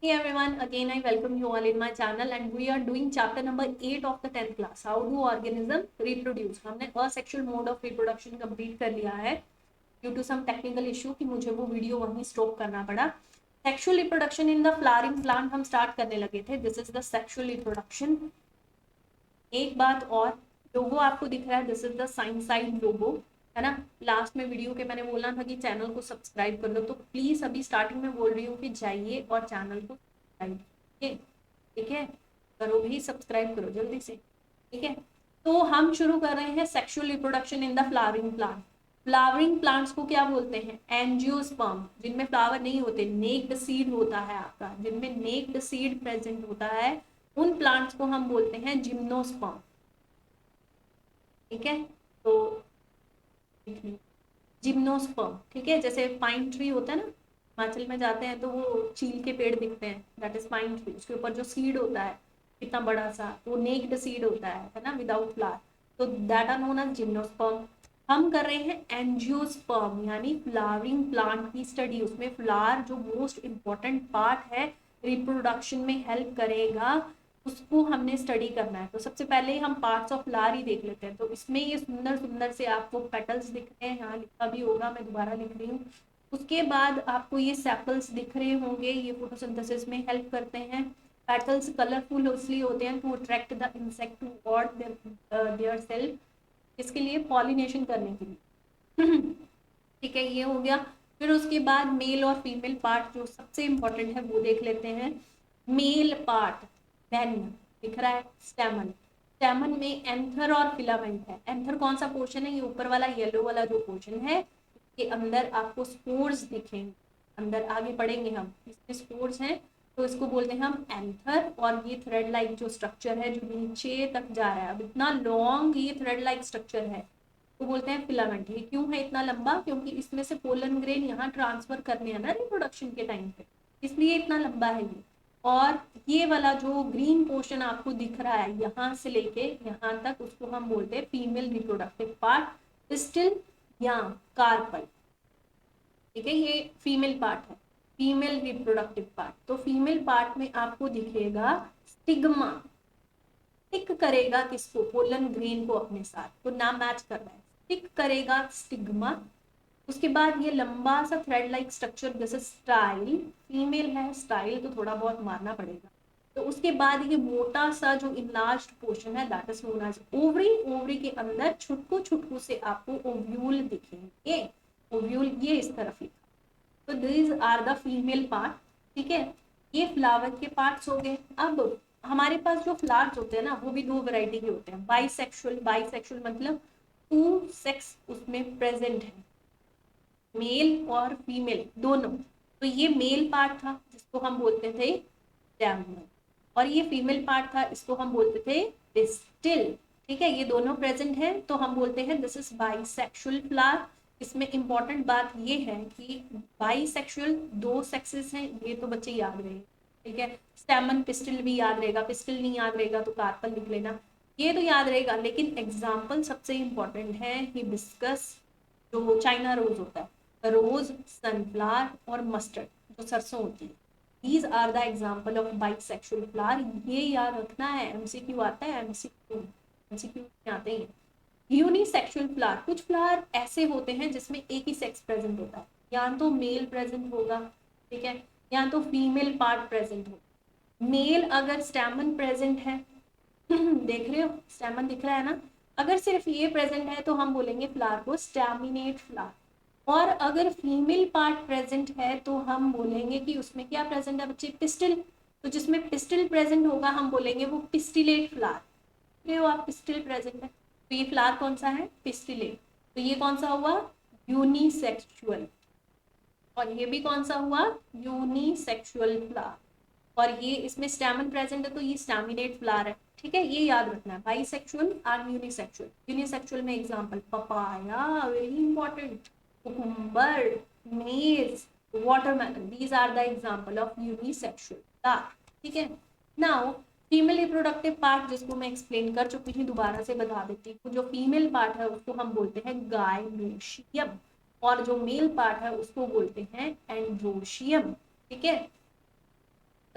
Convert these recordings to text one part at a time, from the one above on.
Hey everyone, again I welcome you all in my channel and we are doing chapter number 8 of the 10th class. How do organism reproduce? हमने asexual mode of reproduction complete कर लिया है due to some technical issue कि मुझे वो video वहीं stop करना पड़ा. Sexual reproduction in the flowering plant हम स्टार्ट करने लगे थे. This is the sexual reproduction. एक बात और, लोगो आपको दिख रहा है, this is the sign side logo, है ना. लास्ट में वीडियो के मैंने बोला था कि चैनल को सब्सक्राइब कर लो, तो प्लीज अभी स्टार्टिंग में बोल रही हूँ कि जाइए और चैनल को सब्सक्राइब कीजिए. ठीक है, करो भी, सब्सक्राइब करो जल्दी से. ठीक है, तो हम शुरू कर रहे हैं sexual reproduction in the flowering plant. Flowering plants को क्या बोलते हैं? एंजियोस्पर्म. जिनमें फ्लावर नहीं होते, नेक्ड सीड होता है आपका, जिनमें नेक्ड सीड प्रेजेंट होता है, उन प्लांट्स को हम बोलते हैं जिम्नोस्पर्म. ठीक है, तो जिम्नोस्पर्म. ठीक है, जैसे पाइन ट्री होता है ना, हिमाचल में जाते हैं तो वो चील के पेड़ दिखते हैं, दैट इज पाइन ट्री. उसके ऊपर जो सीड होता है इतना बड़ा सा, वो नेक्ड सीड होता है ना, विदाउट फ्लावर, तो that are known as gymnosperm. हम कर रहे हैं एंजियोस्पर्म, यानी फ्लावरिंग प्लांट की स्टडी. उसमें फ्लावर जो मोस्ट इंपॉर्टेंट पार्ट है, रिप्रोडक्शन में हेल्प करेगा, उसको हमने स्टडी करना है. तो सबसे पहले हम पार्ट्स ऑफ फ्लावर ही देख लेते हैं. तो इसमें ये सुंदर सुंदर से आपको पेटल्स दिख रहे हैं, यहाँ लिखा भी होगा, मैं दोबारा लिख रही हूँ. उसके बाद आपको ये सेपल्स दिख रहे होंगे, ये फोटोसिंथेसिस में हेल्प करते हैं. पेटल्स कलरफुल इसलिए होते हैं to attract the insect to ऑर्ड देयर सेल्फ, इसके लिए पॉलिनेशन करने के लिए. ठीक है, ये हो गया. फिर उसके बाद मेल और फीमेल पार्ट जो सबसे इंपॉर्टेंट है वो देख लेते हैं. मेल पार्ट, देन दिख रहा है स्टेमन. स्टेमन में एंथर और फिलामेंट है. एंथर कौन सा पोर्शन है? ये ऊपर वाला येलो वाला जो पोर्शन है, इसके अंदर आपको स्पोर्स दिखेंगे. अंदर आगे पढ़ेंगे हम, इसमें स्पोर्स हैं, तो इसको बोलते हैं हम एंथर. और ये थ्रेड लाइक जो स्ट्रक्चर है जो नीचे तक जा रहा है, अब इतना लॉन्ग ये थ्रेड लाइक स्ट्रक्चर है, तो बोलते हैं फिलामेंट. ये क्यों है इतना लंबा? क्योंकि इसमें से पोलन ग्रेन यहाँ ट्रांसफर करने हैं ना रिप्रोडक्शन के टाइम पे, इसलिए इतना लंबा है ये. और ये वाला जो ग्रीन पोर्शन आपको दिख रहा है यहाँ से लेके यहाँ तक, उसको हम बोलते हैं फीमेल रिप्रोडक्टिव पार्ट, पिस्टिल या कार्पल. ठीक है, ये फीमेल पार्ट है, फीमेल रिप्रोडक्टिव पार्ट. तो फीमेल पार्ट में आपको दिखेगा स्टिग्मा. टिक करेगा किसको? पोलन ग्रेन को अपने साथ, तो नाम मैच कर रहा है, टिक करेगा स्टिग्मा. उसके बाद ये लंबा सा थ्रेड लाइक स्ट्रक्चर, जैसे स्टाइल, फीमेल है, स्टाइल तो थोड़ा बहुत मारना पड़ेगा. तो उसके बाद ये मोटा सा जो इनलार्ज्ड पोर्शन है, that is known as ovary. Ovary के अंदर छुटकू छुटकू से आपको ओव्यूल दिखेंगे. ओव्यूल ये इस तरफ लिखा. तो these are the female part. ठीक है, ये फ्लावर के पार्ट्स हो गए. अब हमारे पास जो फ्लावर्स होते हैं ना, वो भी दो वैरायटी के होते हैं. बाइसेक्सुअल. बाइसेक्सुअल मतलब टू सेक्स उसमें प्रेजेंट है, मेल और फीमेल दोनों. तो ये मेल पार्ट था जिसको हम बोलते थे स्टैमेन, और ये फीमेल पार्ट था, इसको हम बोलते थे पिस्टिल. ठीक है, ये दोनों प्रेजेंट है, तो हम बोलते हैं दिस इज बाइसेक्सुअल फ्लावर. इसमें इंपॉर्टेंट बात ये है कि बाइसेक्सुअल दो सेक्सेस हैं, ये तो बच्चे याद रहे. ठीक है, स्टैमन पिस्टिल भी याद रहेगा, पिस्टिल नहीं याद रहेगा तो कार्पल लिख लेना, ये तो याद रहेगा. लेकिन एग्जाम्पल सबसे इंपॉर्टेंट है हिबिस्कस, जो चाइना रोज होता है, रोज, सनफ्लावर और मस्टर्ड जो सरसों होती है. These are the example of bisexual flower. ये याद रखना है, एमसीक्यू आता है, एमसीक्यू में आते हैं. यूनिसेक्सुअल फ्लावर, कुछ फ्लावर ऐसे होते हैं जिसमें एक ही सेक्स प्रेजेंट होता है, या तो मेल प्रेजेंट होगा, ठीक है, या तो फीमेल पार्ट प्रेजेंट होगा. मेल अगर स्टैमन प्रेजेंट है, देख रहे हो स्टैमन दिख रहा है ना, अगर सिर्फ ये प्रेजेंट है तो हम बोलेंगे फ्लावर को स्टैमिनेट फ्लावर. और अगर फीमेल पार्ट प्रेजेंट है तो हम बोलेंगे कि उसमें क्या प्रेजेंट है बच्चे? पिस्टिल. तो जिसमें पिस्टिल प्रेजेंट होगा हम बोलेंगे वो पिस्टिलेट फ्लावर. ये आप पिस्टिल प्रेजेंट है, तो ये फ्लावर कौन सा है? पिस्टिलेट. तो ये कौन सा हुआ? यूनिसेक्सुअल. और ये भी कौन सा हुआ? Unisexual flower. और ये इसमें स्टैमन प्रेजेंट है तो ये स्टैमिनेट फ्लावर है. ठीक है, ये याद रखना है, बाइसेक्सुअल और यूनिसेक्सुअल. यूनिसेक्सुअल में example papaya, very important, cucumber, maize, watermelon. These are the example of unisexual flower. ठीक है, नाउ फीमेल रिप्रोडक्टिव पार्ट जिसको मैं एक्सप्लेन कर चुकी थी, दोबारा से बता देती हूँ. जो फीमेल पार्ट है उसको हम बोलते हैं गायनोशियम, और जो मेल पार्ट है उसको बोलते हैं एंड्रोशियम. ठीक है,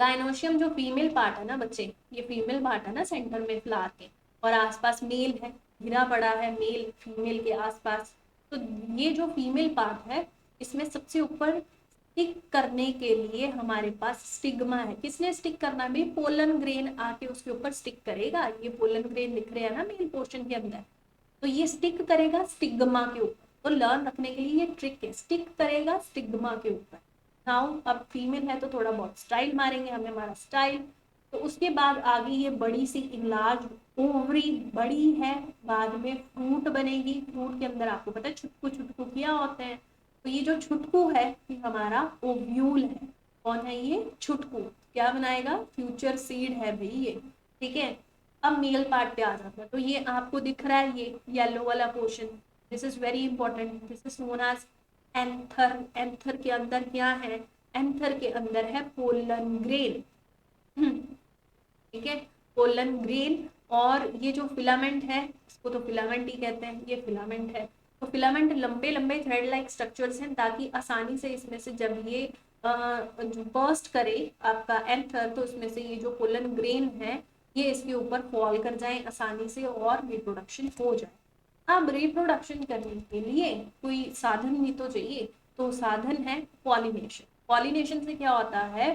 गाइनोशियम जो फीमेल पार्ट है ना बच्चे, ये फीमेल पार्ट है ना सेंटर में फ्लावर के, और आसपास मेल है, घिरा पड़ा है मेल फीमेल के आसपास। तो ये जो फीमेल पार्ट है, इसमें सबसे ऊपर स्टिक करने के लिए हमारे पास स्टिग्मा है। किसने स्टिक करना है भाई? पोलन ग्रेन आके उसके ऊपर स्टिक करेगा। ये पोलन ग्रेन दिख रहे हैं ना मेल पोर्शन के अंदर, तो ये स्टिक करेगा स्टिग्मा के ऊपर। तो लर्न रखने के लिए ये ट्रिक है, स्टिक करेगा स्टिग्मा के ऊपर। नाउ अब फीमेल है तो थोड़ा बहुत स्टाइल मारेंगे, हमें हमारा स्टाइल। तो उसके बाद आगे ये बड़ी सी इनलार्ज ओवरी बड़ी है, बाद में फ्रूट बनेगी। फ्रूट के अंदर आपको पता है छुटकू छुटकू क्या होते हैं, तो ये जो छुटकू है ये हमारा ओव्यूल है। कौन है ये? छुटकू। क्या बनाएगा? फ्यूचर सीड है भाई ये, ठीक है। अब मेल पार्ट पे आ जाता है, तो ये आपको दिख रहा है ये येलो वाला portion, this is very important, this is known as anther. Anther के अंदर क्या है? एंथर के अंदर है पोलन ग्रेन, ठीक है, पोलन ग्रेन। और ये जो फिलामेंट है, इसको तो फिलामेंट ही कहते हैं, ये फिलामेंट है। तो फिलामेंट लंबे लंबे थ्रेड लाइक स्ट्रक्चर्स हैं, ताकि आसानी से इसमें से जब ये बर्स्ट करे आपका एंथर, तो इसमें से ये जो पोलन ग्रेन है ये इसके ऊपर फॉल कर जाए आसानी से और रिप्रोडक्शन हो जाए। अब रिप्रोडक्शन करने के लिए कोई साधन भी तो चाहिए, तो साधन है पॉलिनेशन। पॉलिनेशन से क्या होता है?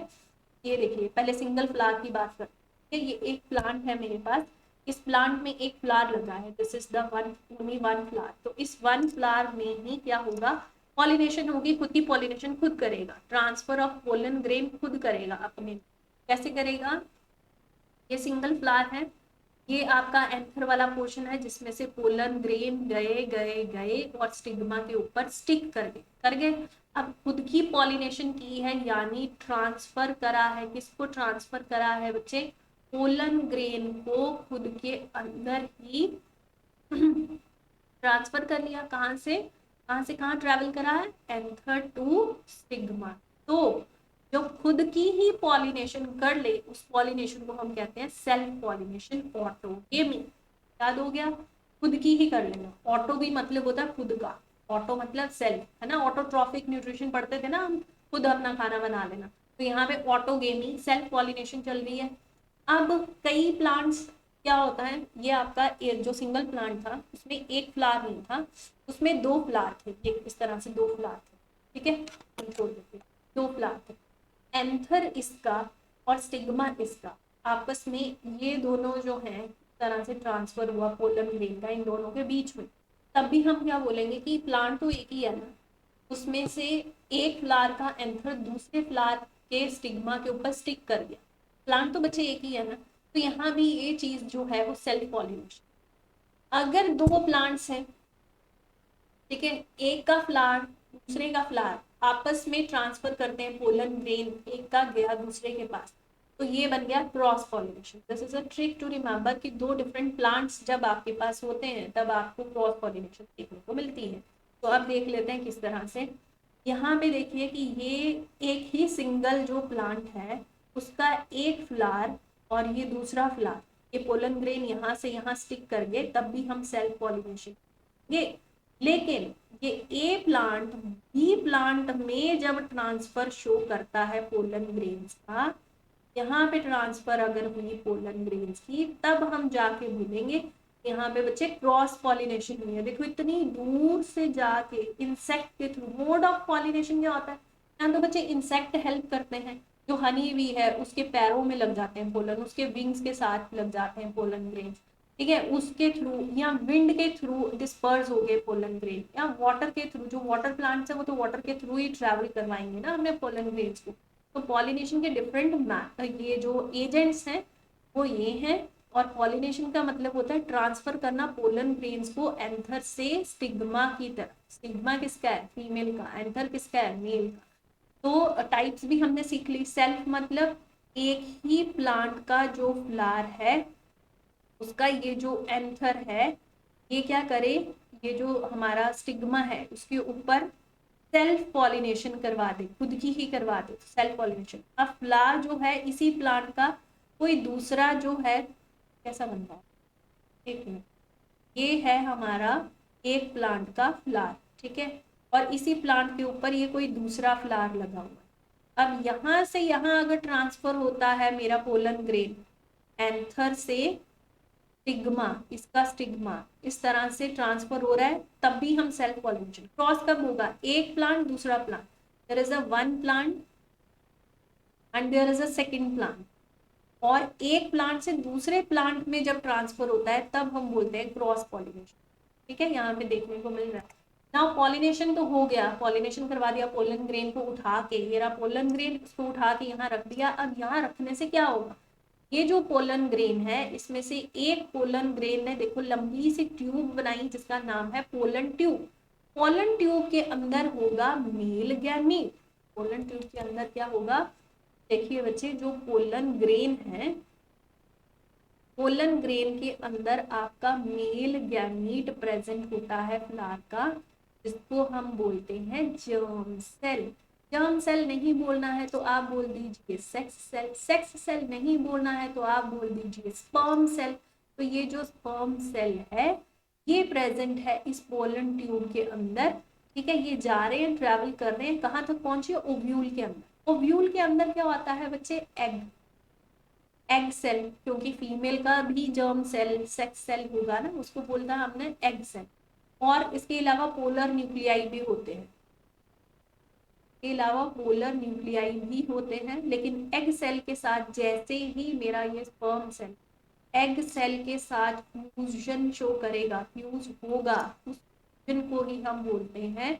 ये देखिए, पहले सिंगल फ्लावर की बात करते हैं। ये एक प्लांट है मेरे पास, इस प्लांट में एक फ्लावर लगा है, this is the one only one flower. तो इस वन फ्लावर में ही क्या होगा? पॉलिनेशन होगी, खुद की पॉलिनेशन खुद करेगा, ट्रांसफर ऑफ पोलन ग्रेन खुद करेगा अपने। कैसे करेगा? ये सिंगल फ्लावर है, ये आपका एंथर वाला पोर्शन है जिसमें से पोलन ग्रेन गए गए गए और स्टिग्मा के ऊपर स्टिक कर गए। अब खुद की पॉलिनेशन की है, यानी ट्रांसफर करा है। किसको ट्रांसफर करा है बच्चे? पोलन ग्रेन को खुद के अंदर ही ट्रांसफर कर लिया। कहाँ से कहाँ ट्रेवल करा है? Anther to stigma. तो जो खुद की ही पॉलिनेशन कर ले, उस पॉलिनेशन को हम कहते हैं सेल्फ पॉलिनेशन, ऑटोगेमी। याद हो गया? खुद की ही कर लेना। ऑटो भी मतलब होता है खुद का, ऑटो मतलब सेल्फ, है ना। ऑटोट्रॉफिक न्यूट्रिशन पढ़ते थे ना हम, खुद अपना खाना बना लेना। तो यहाँ पे ऑटोगेमी, सेल्फ पॉलिनेशन चल रही है। अब कई प्लांट्स क्या होता है, ये आपका जो सिंगल प्लांट था उसमें एक फ्लावर नहीं था, उसमें दो फ्लावर थे, ये इस तरह से दो फ्लावर थे, ठीक है, छोड़ देते, दो फ्लावर थे। एंथर इसका और स्टिग्मा इसका, आपस में ये दोनों जो हैं तरह से ट्रांसफर हुआ पोलन ग्रेन का इन दोनों के बीच में। तब भी हम क्या बोलेंगे कि प्लांट तो एक ही है ना, उसमें से एक फ्लावर का एंथर दूसरे फ्लावर के स्टिग्मा के ऊपर स्टिक कर गया। प्लांट तो बच्चे एक ही है ना, तो यहाँ भी ये चीज जो है वो सेल्फ पॉलिनेशन। अगर दो प्लांट्स हैं, ठीक है, एक का फ्लावर दूसरे का फ्लावर आपस में ट्रांसफर करते हैं पोलन ग्रेन, एक का गया दूसरे के पास, तो ये बन गया cross pollination. This is a trick to remember कि दो डिफरेंट प्लांट्स जब आपके पास होते हैं तब आपको क्रॉस पॉलिनेशन देखने को मिलती है। तो अब देख लेते हैं किस तरह से। यहाँ पे देखिए कि ये एक ही सिंगल जो प्लांट है उसका एक फ्लावर और ये दूसरा फ्लावर, ये पोलन ग्रेन यहाँ से यहाँ स्टिक कर गए, तब भी हम सेल्फ पॉलिनेशन ये। लेकिन ये ए प्लांट बी प्लांट में जब ट्रांसफर शो करता है पोलन ग्रेन्स का, यहाँ पे ट्रांसफर अगर हुई पोलन ग्रेन्स की, तब हम जाके बोलेंगे यहाँ पे बच्चे क्रॉस पॉलिनेशन हुई है। देखो इतनी दूर से जाके इंसेक्ट के थ्रू, मोड ऑफ पॉलिनेशन क्या होता है, यहाँ तो बच्चे इंसेक्ट हेल्प करते हैं, जो हनी भी है उसके पैरों में लग जाते हैं पोलन, उसके विंग्स के साथ लग जाते हैं पोलन ग्रेन्स, ठीक है, उसके थ्रू या विंड के थ्रू डिस्पर्स हो गए पोलन ग्रेन, या वाटर के थ्रू, जो वाटर प्लांट्स है वो तो वाटर के थ्रू ही ट्रैवल करवाएंगे ना हमें पोलन ग्रेन्स को। तो पॉलिनेशन के डिफरेंट ये जो एजेंट्स हैं वो ये हैं, और पॉलिनेशन का मतलब होता है ट्रांसफर करना पोलन ग्रेन्स को एंथर से स्टिग्मा की तरफ। स्टिग्मा किसका है? फीमेल का। एंथर किसका है? मेल का। तो टाइप्स भी हमने सीख ली। सेल्फ मतलब एक ही प्लांट का जो फ्लावर है उसका ये जो एंथर है ये क्या करे, ये जो हमारा स्टिग्मा है उसके ऊपर सेल्फ पॉलिनेशन करवा दे, खुद की ही करवा दे, सेल्फ पॉलिनेशन। अब फ्लावर जो है इसी प्लांट का कोई दूसरा जो है कैसा बन रहा है, एक मिनट, ये है हमारा एक प्लांट का फ्लावर, ठीक है, और इसी प्लांट के ऊपर ये कोई दूसरा फ्लावर लगा हुआ है, अब यहाँ से यहाँ अगर ट्रांसफर होता है मेरा पोलन ग्रेन, एंथर से स्टिग्मा, इसका स्टिग्मा इस तरह से ट्रांसफर हो रहा है, तब भी हम सेल्फ पॉलिनेशन। क्रॉस कब होगा? एक प्लांट दूसरा plant, there is a one plant and there is a second plant, और एक प्लांट से दूसरे प्लांट में जब ट्रांसफर होता है तब हम बोलते हैं क्रॉस पॉलिनेशन। ठीक है, यहाँ पे देखने को मिल रहा है। नाउ पॉलिनेशन तो हो गया, पॉलिनेशन करवा दिया, पोलन ग्रेन को उठा के, ये रहा पोलन ग्रेन, इसको उठा के यहाँ रख दिया। अब यहाँ रखने से क्या होगा? ये जो पोलन ग्रेन है इसमें से एक पोलन ग्रेन ने देखो लंबी सी ट्यूब बनाई जिसका नाम है पोलन ट्यूब। पोलन ट्यूब के अंदर होगा मेल गैमीट। पोलन ट्यूब के अंदर क्या होगा? देखिए बच्चे, जो पोलन ग्रेन है, पोलन ग्रेन के अंदर आपका मेल गैमीट प्रेजेंट होता है फ्लावर का, जिसको हम बोलते हैं जर्म सेल। जर्म सेल नहीं बोलना है तो आप बोल दीजिए सेक्स सेल, सेक्स सेल नहीं बोलना है तो आप बोल दीजिए स्पर्म सेल। तो ये जो स्पर्म सेल है ये प्रेजेंट है इस पोलन ट्यूब के अंदर। ठीक है, ये जा रहे हैं, ट्रैवल कर रहे हैं, कहाँ तक पहुंचे? ओव्यूल के अंदर। ओव्यूल के अंदर क्या आता है बच्चे? एग, एग सेल, क्योंकि फीमेल का भी जर्म सेल सेक्स सेल होगा ना, उसको बोलता है हमने एग सेल। और इसके अलावा पोलर न्यूक्लियाई भी होते हैं, के अलावा पोलर न्यूक्लियाई भी होते हैं, लेकिन एग सेल के साथ जैसे ही मेरा ये स्पर्म सेल एग सेल के साथ फ्यूजन शो करेगा, फ्यूज होगा, उस फ्यूजन को ही हम बोलते हैं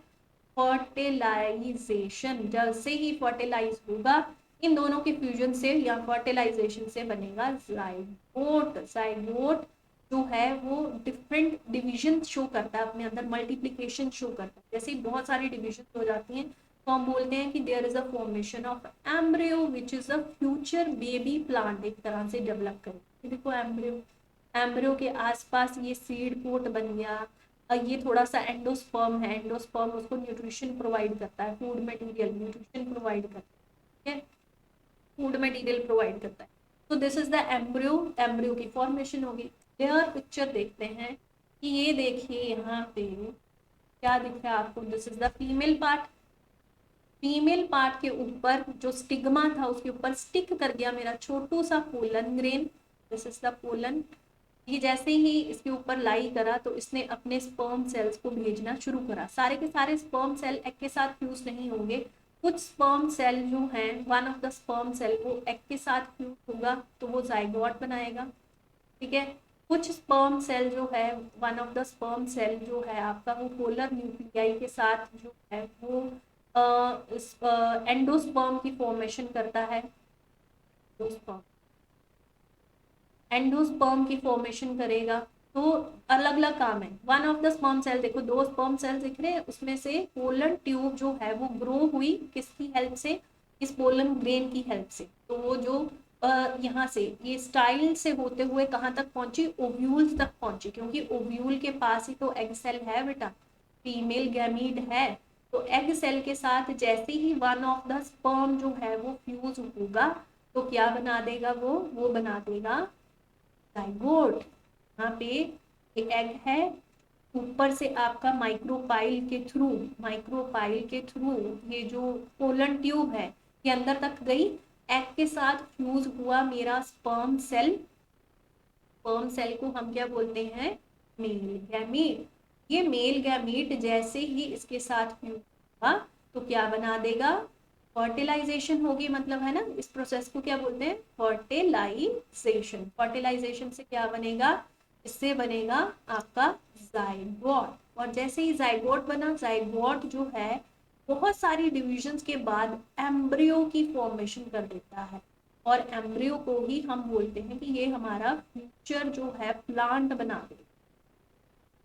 फर्टिलाइजेशन। जैसे ही फर्टिलाइज होगा, इन दोनों के फ्यूजन से या फर्टिलाइजेशन से बनेगा जाइगोट। जाइगोट जो है वो डिफरेंट डिविजन शो करता है अपने अंदर, मल्टीप्लिकेशन शो करता है। जैसे ही बहुत सारी डिविजन हो जाती हैं तो हम बोलते हैं कि there is a formation of embryo which is a future baby plant, एक तरह से डेवलप करें। देखो एम्ब्रियो, एम्ब्रियो के आसपास ये सीड पोट बन गया, ये थोड़ा सा एंडोस्पर्म है, एंडोस्पर्म उसको न्यूट्रिशन प्रोवाइड करता है, फूड मटेरियल न्यूट्रिशन प्रोवाइड करता है, ठीक है, फूड मटेरियल प्रोवाइड करता है। तो this is the embryo, embryo की फॉर्मेशन होगी। क्लियर पिक्चर देखते हैं कि ये देखिए यहाँ पे क्या दिख रहा है आपको? This is the female part. Female part के ऊपर जो स्टिग्मा था उसके ऊपर स्टिक कर गया मेरा छोटू सा pollen grain, this is the pollen. ये जैसे ही इसके ऊपर लाई करा तो इसने अपने स्पर्म सेल्स को भेजना शुरू करा। सारे के सारे स्पर्म सेल एग के साथ फ्यूज नहीं होंगे, कुछ स्पर्म सेल जो हैं, one of the sperm cell वो एग के साथ फ्यूज होगा तो वो जाइगोट बनाएगा। ठीक है, कुछ स्पर्म सेल जो है, one of the sperm cell जो है आपका, वो पोलर न्यूक्लियाई के साथ जो है वो एंडोस्पर्म की फॉर्मेशन करता है। एंडोस्पर्म की फॉर्मेशन करेगा। तो अलग अलग काम है। One of the sperm cell, देखो दो स्पर्म सेल दिख रहे हैं, उसमें से पोलन ट्यूब जो है वो ग्रो हुई किसकी हेल्प से? इस पोलन ग्रेन की हेल्प से। तो वो जो यहाँ से ये स्टाइल से होते हुए कहाँ तक पहुंची? ओव्यूल्स तक पहुंची, क्योंकि ओव्यूल के पास ही तो एग सेल है बेटा, फीमेल गैमीड है। तो एग सेल के साथ जैसे ही वन ऑफ द स्पर्म जो है वो फ्यूज होगा तो क्या बना देगा? वो बना देगा जाइगोट। यहाँ पे एक एग है, ऊपर से आपका माइक्रोपाइल के थ्रू, माइक्रोपाइल के थ्रू ये जो पोलन ट्यूब है ये अंदर तक गई, एग के साथ फ्यूज हुआ मेरा स्पर्म सेल। स्पर्म सेल को हम क्या बोलते हैं? Male gamete. ये मेल गैमीट जैसे ही इसके साथ फ्यूज हुआ तो क्या बना देगा? फर्टिलाइजेशन होगी, मतलब है ना, इस प्रोसेस को क्या बोलते हैं? फर्टिलाइजेशन। फर्टिलाइजेशन से क्या बनेगा? इससे बनेगा आपका जाइगोट। और जैसे ही जाइगोट बना, जाइगोट जो है बहुत सारी डिविजन्स के बाद एम्ब्रियो की फॉर्मेशन कर देता है, और एम्ब्रियो को ही हम बोलते हैं कि ये हमारा फ्यूचर जो है प्लांट बना देगा,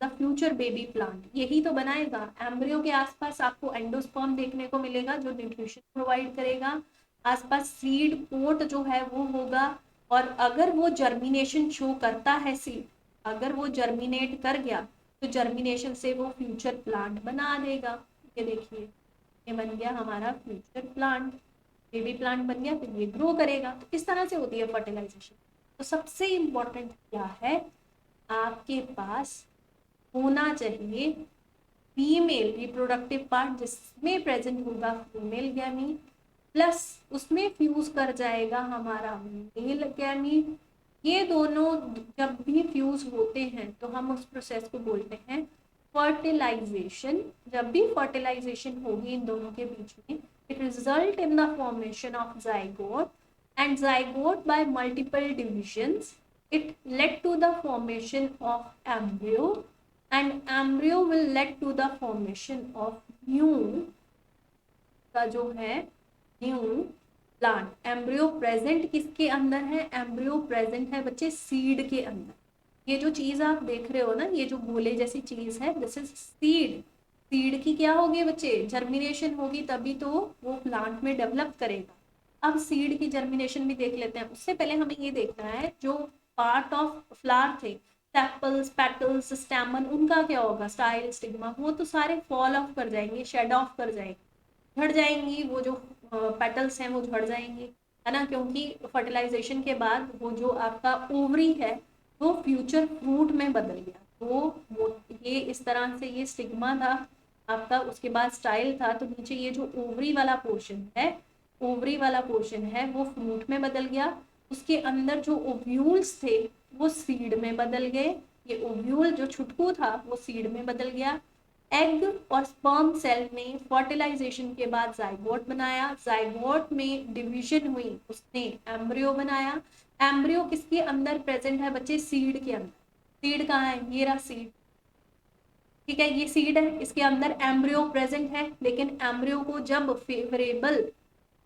द फ्यूचर बेबी प्लांट यही तो बनाएगा। एम्ब्रियो के आसपास आपको एंडोस्पर्म देखने को मिलेगा जो न्यूट्रिशन प्रोवाइड करेगा, आसपास सीड पोट जो है वो होगा, और अगर वो जर्मिनेशन शो करता है सीड, अगर वो जर्मिनेट कर गया तो जर्मिनेशन से वो फ्यूचर प्लांट बना देगा। ये देखिए, ये बन गया हमारा फ्यूचर प्लांट, बेबी प्लांट बन गया, फिर ये ग्रो करेगा। तो इस तरह से होती है फर्टिलाइजेशन। तो सबसे इम्पोर्टेंट क्या है? आपके पास होना चाहिए फीमेल रिप्रोडक्टिव पार्ट जिसमें प्रेजेंट होगा फीमेल गैमीट, प्लस उसमें फ्यूज कर जाएगा हमारा मेल गैमीट। ये दोनों जब भी फ्यूज होते हैं तो हम उस प्रोसेस को बोलते हैं फर्टिलाइजेशन। जब भी फर्टिलाइजेशन होगी इन दोनों के बीच में, it result in the formation of zygote, and zygote bye multiple divisions it led to the formation of embryo, and embryo will lead to the formation of new का जो है न्यू प्लांट। एम्ब्रियो प्रेजेंट किसके अंदर है? Embryo present है बच्चे seed के अंदर। ये जो चीज आप देख रहे हो ना, ये जो गोले जैसी चीज है, दिस इज सीड। सीड की क्या होगी बच्चे? जर्मिनेशन होगी, तभी तो वो प्लांट में डेवलप करेगा। अब सीड की जर्मिनेशन भी देख लेते हैं। उससे पहले हमें ये देखना है जो पार्ट ऑफ फ्लावर थे, सेपल्स, पेटल्स, स्टैमन, उनका क्या होगा? स्टाइल, स्टिग्मा, वो तो सारे फॉल ऑफ कर जाएंगे, शेड ऑफ कर जाएंगे, झड़ जाएंगी। वो जो पेटल्स हैं वो झड़ जाएंगी, है ना, क्योंकि फर्टिलाइजेशन के बाद वो जो आपका ओवरी है वो फ्यूचर फ्रूट में बदल गया। तो वो ये इस तरह से ये स्टिग्मा था आपका, उसके बाद स्टाइल था, तो नीचे ये जो ओवरी वाला पोर्शन है, ओवरी वाला पोर्शन है वो फ्रूट में बदल गया। उसके अंदर जो ओव्यूल्स थे वो सीड में बदल गए। ये ओव्यूल जो छुटकू था वो सीड में बदल गया। एग और स्पर्म सेल ने फर्टिलाइजेशन के बाद जाइगोट बनाया, जाइगोट में डिवीजन हुई, उसने एम्ब्रियो बनाया। एम्ब्रियो किसके अंदर प्रेजेंट है बच्चे? सीड के अंदर। सीड कहाँ है? ये रहा सीड, ठीक है, ये सीड है, इसके अंदर एम्ब्रियो प्रेजेंट है। लेकिन एम्ब्रियो को जब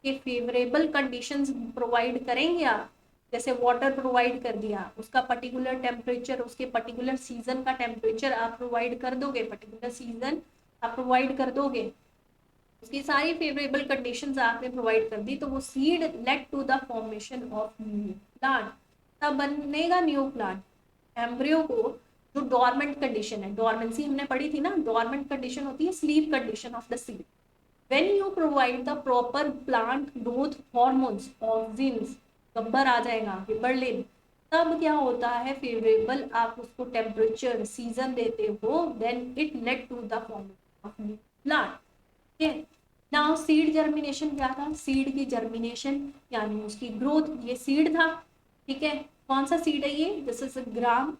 फेवरेबल कंडीशंस प्रोवाइड करेंगे आप, जैसे वाटर प्रोवाइड कर दिया, उसका पर्टिकुलर टेम्परेचर, उसके पर्टिकुलर सीजन का टेम्परेचर आप प्रोवाइड कर दोगे, पर्टिकुलर सीजन आप प्रोवाइड कर दोगे, उसकी सारी फेवरेबल कंडीशंस आपने प्रोवाइड कर दी, तो वो seed led to the formation of new plant. तब बनेगा न्यू प्लांट। एम्ब्रियो को जो डॉर्मेंट कंडीशन है, डॉर्मेंसी हमने पढ़ी थी ना, डॉर्मेंट कंडीशन होती है sleep condition of the seed. when you provide the proper plant growth hormones, auxins, गब्बर आ जाएगा, गिबरलिन, तब क्या होता है? फेवरेबल आप उसको टेम्परेचर, सीजन देते हो, then it led to the formation of new plant. ठीक है, नाउ सीड जर्मिनेशन क्या था? सीड की जर्मिनेशन यानी उसकी ग्रोथ, ये सीड था, ठीक है। कौन सा सीड है ये? दिस इज ग्राम,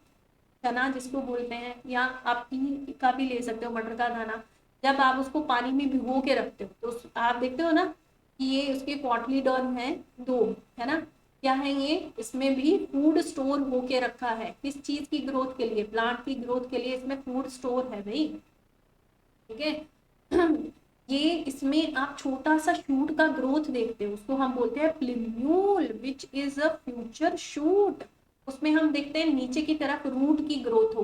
चना जिसको बोलते हैं, या आप तिल का भी ले सकते हो, मटर का दाना। जब आप उसको पानी में भिगो के रखते हो तो आप देखते हो ना कि ये उसके कॉटलीडॉन है दो, है ना, क्या है ये? इसमें भी फूड स्टोर होके रखा है। किस चीज की ग्रोथ के लिए? प्लांट की ग्रोथ के लिए इसमें फूड स्टोर है भाई, ठीक है। ये इसमें आप छोटा सा शूट का ग्रोथ देखते हो, उसको हम बोलते हैं plumule, which is a future shoot. उसमें हम देखते हैं नीचे की तरफ रूट की ग्रोथ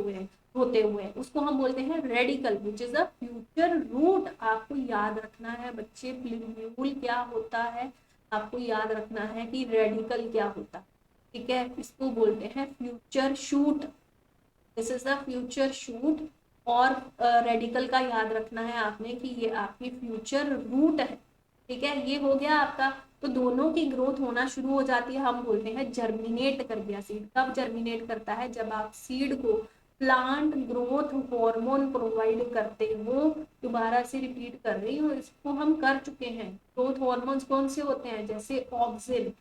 होते हुए, उसको हम बोलते हैं radical, which is a future root. आपको याद रखना है बच्चे, प्लिम्यूल क्या होता है, आपको याद रखना है कि रेडिकल क्या होता है, ठीक है। इसको बोलते हैं future shoot, this is the future shoot. और रेडिकल का याद रखना है आपने कि ये आपकी फ्यूचर रूट है, ठीक है। ये हो गया आपका, तो दोनों की ग्रोथ होना शुरू हो जाती है, हम बोलते हैं जर्मिनेट कर गया सीड। कब जर्मिनेट करता है? जब आप सीड को प्लांट ग्रोथ हार्मोन प्रोवाइड करते हो। दोबारा से रिपीट कर रही हूँ, इसको हम कर चुके हैं। ग्रोथ हार्मोन्स कौन से होते हैं? जैसे ऑक्सिन,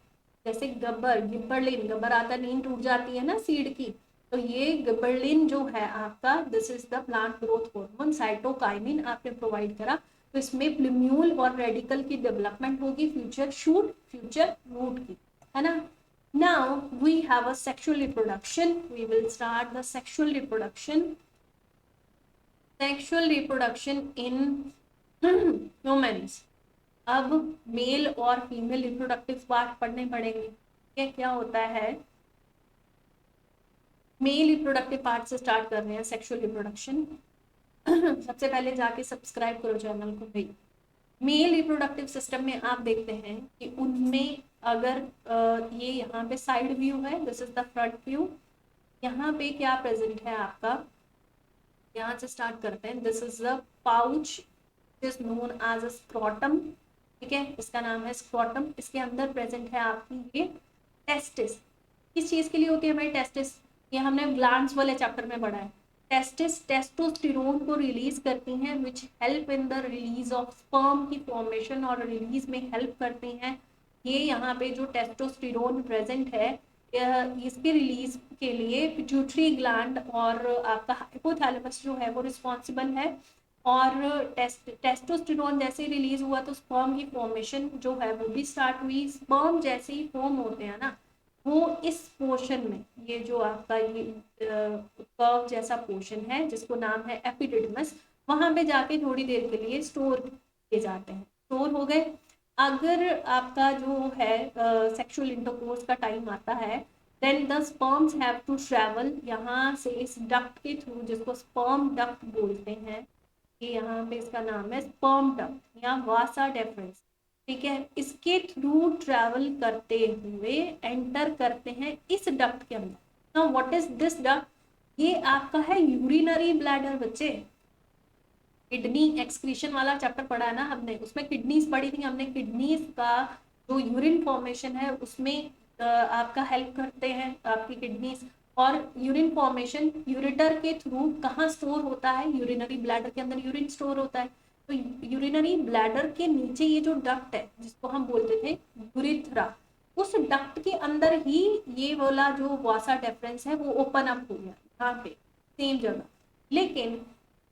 जैसे गब्बर, गिब्बरलिन, गब्बर आता नींद टूट जाती है ना सीड की, तो ये गिबरलिन जो है आपका, this is the plant growth hormone. Cytokinin आपने प्रोवाइड करा, तो इसमें प्लिम्यूल और रेडिकल की डेवलपमेंट होगी, फ्यूचर शूट, फ्यूचर रूट की, है ना। Now we have a sexual reproduction, we will start the sexual reproduction. Sexual reproduction in humans. अब मेल और फीमेल रिप्रोडक्टिव पार्ट पढ़ने पड़ेंगे। क्या होता है? मेल रिप्रोडक्टिव पार्ट से स्टार्ट कर रहे हैं सेक्सुअल रिप्रोडक्शन। सबसे पहले जाके सब्सक्राइब करो चैनल को भाई। मेल रिप्रोडक्टिव सिस्टम में आप देखते हैं कि उनमें अगर ये यहाँ पे साइड व्यू है, this is the front view. यहाँ पे क्या प्रेजेंट है आपका? यहाँ से स्टार्ट करते हैं। This is the pouch, is known as a scrotum, ठीक है, इसका नाम है स्क्रोटम। इसके अंदर प्रेजेंट है आपकी ये टेस्टिस। किस चीज के लिए होती है हमारी टेस्टिस? ये हमने ग्लैंड्स वाले चैप्टर में पढ़ा है, टेस्टिस टेस्टोस्टेरोन को रिलीज करती हैं which help in the release of sperm की फॉर्मेशन और रिलीज में हेल्प करती हैं। ये यहाँ पे जो टेस्टोस्टेरोन प्रेजेंट है इसके रिलीज के लिए पिट्यूटरी ग्लैंड और आपका हाइपोथैलेमस जो है वो रिस्पॉन्सिबल है। और टेस्टोस्टेरोन जैसे ही रिलीज हुआ तो स्पर्म की फॉर्मेशन जो है वो भी स्टार्ट हुई। स्पर्म जैसे ही फॉर्म होते हैं ना वो इस पोर्शन में, ये जो आपका ये कर्व जैसा पोर्शन है जिसको नाम है एपिडिडमस, वहां पे जाके थोड़ी देर के लिए स्टोर किए जाते हैं। स्टोर हो गए। अगर आपका जो है सेक्सुअल इंटरकोर्स का टाइम आता है then the sperms have to travel यहाँ से इस डक्ट के थ्रू, जिसको स्पर्म डक्ट बोलते हैं। ये यहाँ पे इसका नाम है स्पर्म डक्ट या वासा डेफरेंस। ठीक है, इसके थ्रू ट्रैवल करते हुए एंटर करते हैं इस डक्ट के अंदर। Now what is this duct? ये आपका है यूरिनरी ब्लैडर। बच्चे किडनी एक्सक्रीशन वाला चैप्टर पढ़ा है ना हमने, उसमें किडनीज पढ़ी थी हमने। किडनीज का जो यूरिन फॉर्मेशन है उसमें आपका हेल्प करते हैं आपकी किडनीज। और यूरिन फॉर्मेशन यूरेटर के थ्रू कहाँ स्टोर होता है? यूरिनरी ब्लैडर के अंदर यूरिन स्टोर होता है। तो यूरिनरी ब्लैडर के नीचे ये जो डक्ट है जिसको हम बोलते थे यूरिथ्रा, उस डक्ट के अंदर ही ये वाला जो वासा डेफरेंस है वो ओपन अप हो गया यहाँ पे सेम जगह। लेकिन